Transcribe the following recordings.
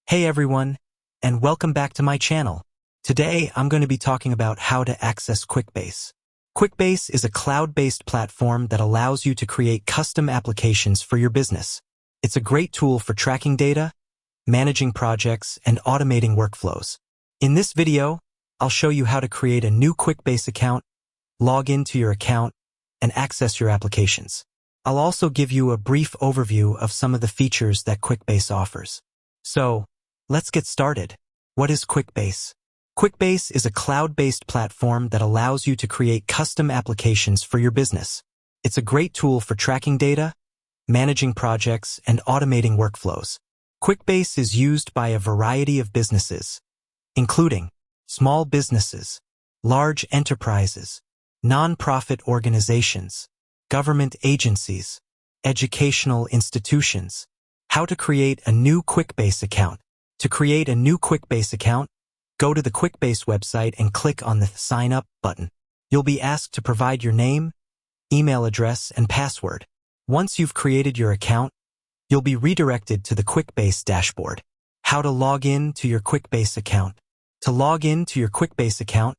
Hey everyone, and welcome back to my channel. Today, I'm going to be talking about how to access Quickbase. Quickbase is a cloud-based platform that allows you to create custom applications for your business. It's a great tool for tracking data, managing projects, and automating workflows. In this video, I'll show you how to create a new Quickbase account, log into your account, and access your applications. I'll also give you a brief overview of some of the features that Quickbase offers. So, let's get started. What is Quickbase? Quickbase is a cloud-based platform that allows you to create custom applications for your business. It's a great tool for tracking data, managing projects, and automating workflows. Quickbase is used by a variety of businesses, including small businesses, large enterprises, non-profit organizations, government agencies, educational institutions. How to create a new Quickbase account. To create a new Quickbase account, go to the Quickbase website and click on the Sign Up button. You'll be asked to provide your name, email address, and password. Once you've created your account, you'll be redirected to the Quickbase dashboard. How to log in to your Quickbase account. To log in to your Quickbase account,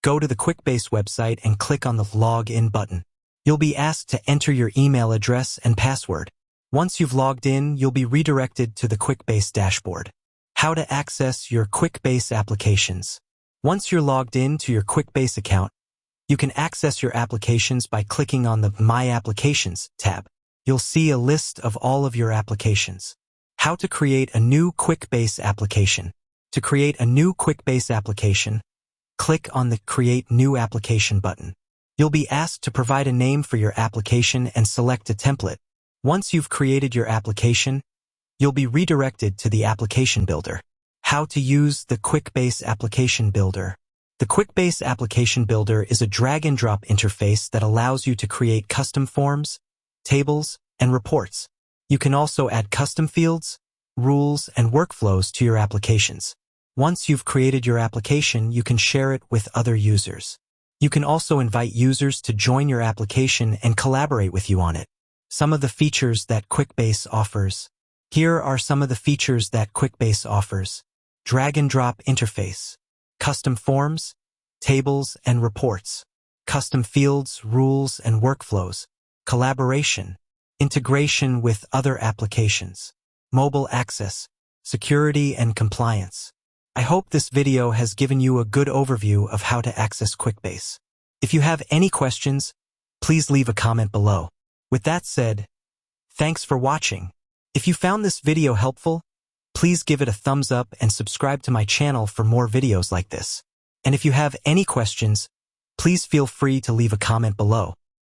go to the Quickbase website and click on the Log In button. You'll be asked to enter your email address and password. Once you've logged in, you'll be redirected to the Quickbase dashboard. How to access your Quickbase applications. Once you're logged in to your Quickbase account, you can access your applications by clicking on the My Applications tab. You'll see a list of all of your applications. How to create a new Quickbase application. To create a new Quickbase application, click on the Create New Application button. You'll be asked to provide a name for your application and select a template. Once you've created your application, you'll be redirected to the Application Builder. How to use the Quickbase Application Builder. The Quickbase Application Builder is a drag-and-drop interface that allows you to create custom forms, tables, and reports. You can also add custom fields, rules, and workflows to your applications. Once you've created your application, you can share it with other users. You can also invite users to join your application and collaborate with you on it. Some of the features that Quickbase offers. Here are some of the features that Quickbase offers. Drag-and-drop interface, custom forms, tables and reports, custom fields, rules and workflows, collaboration, integration with other applications, mobile access, security and compliance. I hope this video has given you a good overview of how to access Quickbase. If you have any questions, please leave a comment below. With that said, thanks for watching. If you found this video helpful, please give it a thumbs up and subscribe to my channel for more videos like this. And if you have any questions, please feel free to leave a comment below.